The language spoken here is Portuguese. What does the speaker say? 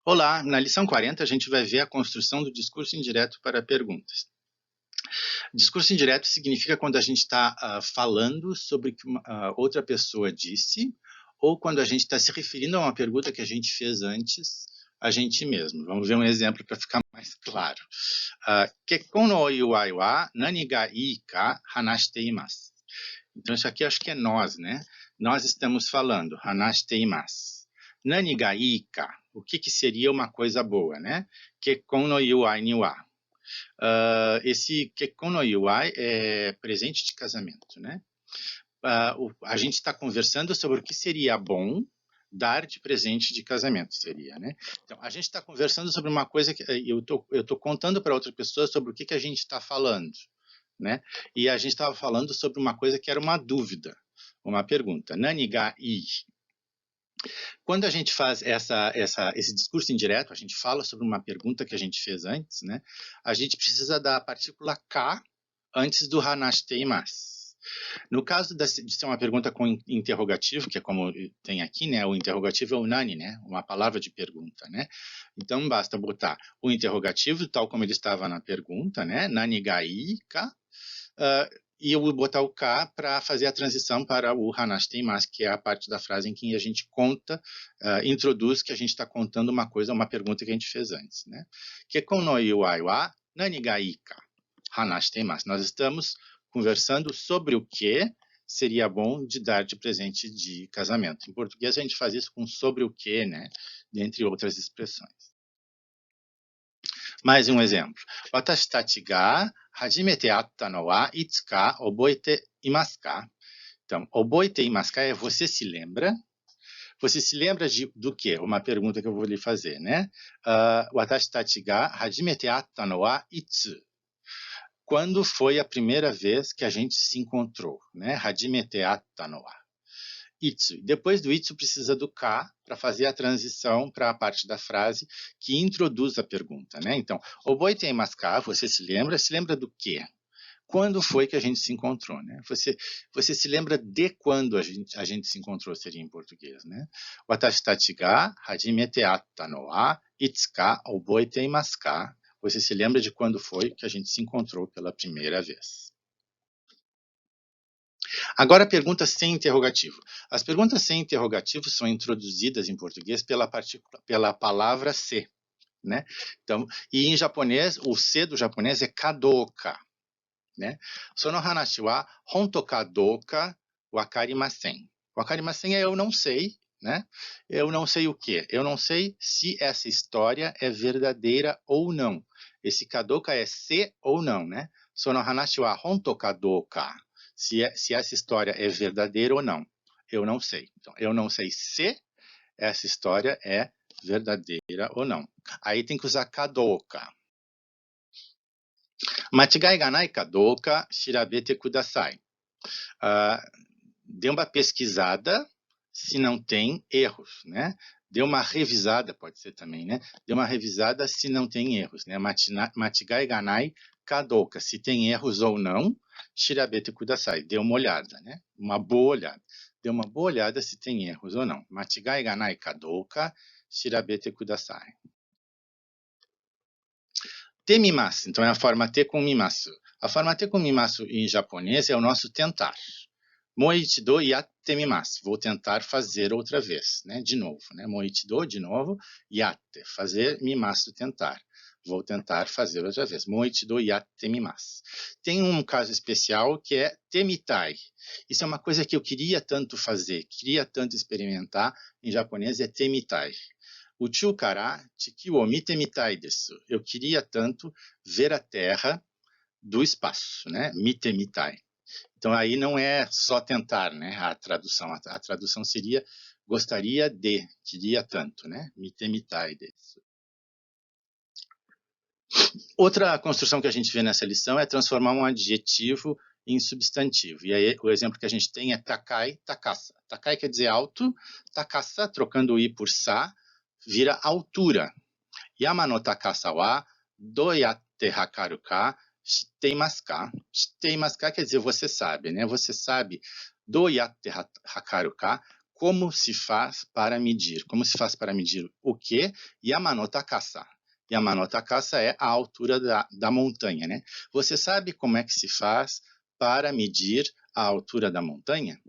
Olá, na lição 40 a gente vai ver a construção do discurso indireto para perguntas. Discurso indireto significa quando a gente está falando sobre o que outra pessoa disse, ou quando a gente está se referindo a uma pergunta que a gente fez antes a gente mesmo. Vamos ver um exemplo para ficar mais claro. Kekkon no oiwai wa nani ga ii ka hanashite imasu. Então isso aqui acho que é nós, né? Nós estamos falando, hanashite imasu. Nani ga ii ka? O que seria uma coisa boa, né? Kekkon no iwai ni wa. Esse kekkon no iwai é presente de casamento, né? A gente está conversando sobre o que seria bom dar de presente de casamento, seria, né? Então, a gente está conversando sobre uma coisa que eu tô contando para outra pessoa sobre o que a gente está falando, né? E a gente estava falando sobre uma coisa que era uma dúvida, uma pergunta. Nani ga ii? Quando a gente faz esse discurso indireto, a gente fala sobre uma pergunta que a gente fez antes, né? A gente precisa da partícula ka antes do hanashite imasu. No caso de ser uma pergunta com interrogativo, que é como tem aqui, né? O interrogativo é o nani, né? Uma palavra de pergunta, né? Então basta botar o interrogativo tal como ele estava na pergunta, né? Nani ga ii ka? E eu vou botar o K para fazer a transição para o hanashite imasu, que é a parte da frase em que a gente conta, introduz que a gente está contando uma coisa, uma pergunta que a gente fez antes, né? Kekkon no iwai wa nani ga ii ka hanashite imasu. Nós estamos conversando sobre o que seria bom de dar de presente de casamento. Em português a gente faz isso com sobre o que, né? Dentre outras expressões. Mais um exemplo. Watashi tachi ga hajimete atta no wa itsu ka oboete imasu ka? Então, oboete imasu ka é você se lembra? Você se lembra do quê? Uma pergunta que eu vou lhe fazer, né? Watashi tachi ga hajimete atta no wa itsu? Quando foi a primeira vez que a gente se encontrou, né? Hajimete atta no wa. Itsu. Depois do itsu precisa do ka para fazer a transição para a parte da frase que introduz a pergunta, né? Então, oboite imasu ka, você se lembra? Se lembra do quê? Quando foi que a gente se encontrou, né? Você se lembra de quando a gente se encontrou, seria em português, né? Watashi tachi ga hajimete atta no wa itsu ka oboite imasu ka? Você se lembra de quando foi que a gente se encontrou pela primeira vez? Agora, perguntas sem interrogativo. As perguntas sem interrogativo são introduzidas em português pela palavra se, né? Então, e em japonês, o se do japonês é kadoka, né? Sono hanashi wa honto kadoka wakarimasen. Wakarimasen é eu não sei, né? Eu não sei o quê? Eu não sei se essa história é verdadeira ou não. Esse kadoka é se ou não, né? Sono hanashi wa honto kadoka. Se essa história é verdadeira ou não. Eu não sei. Então, eu não sei se essa história é verdadeira ou não. Aí tem que usar kadoka. Machigai ga nai ka douka shirabete kudasai. Dê uma pesquisada se não tem erros, né? Dê uma revisada, pode ser também, né? Dê uma revisada se não tem erros, né? Machigai ga nai ka douka, se tem erros ou não, shirabete kudasai. Dê uma olhada, né? Uma boa olhada. Dê uma boa olhada se tem erros ou não. Machigai ga nai ka douka shirabete kudasai. Temimasu, então é a forma te com mimasu. A forma te com mimasu em japonês é o nosso tentar. Moichido yatte mimasu. Vou tentar fazer outra vez, né? De novo, né? Moichido, de novo, yatte, fazer, mimasu, tentar. Vou tentar fazer outra vez. Moichido yatte mimasu. Tem um caso especial que é temitai. Isso é uma coisa que eu queria tanto fazer, queria tanto experimentar. Em japonês é temitai. Uchu kara chikiu o mite mitai desu. Eu queria tanto ver a Terra do espaço, né? Mite mitai. Então aí não é só tentar, né? A tradução seria gostaria de, queria tanto, né? Mite mitai desu. Outra construção que a gente vê nessa lição é transformar um adjetivo em substantivo. E aí o exemplo que a gente tem é takai, takasa. Takai quer dizer alto, takasa, trocando o i por sa, vira altura. Yama no takasa wa do yatte hakaru ka shiteimasu ka? Shiteimasu ka quer dizer você sabe, né? Você sabe do yatte hakaru ka? como se faz para medir. Como se faz para medir o quê? Yama takasa. Yama takasa é a altura da montanha, né? Você sabe como é que se faz para medir a altura da montanha?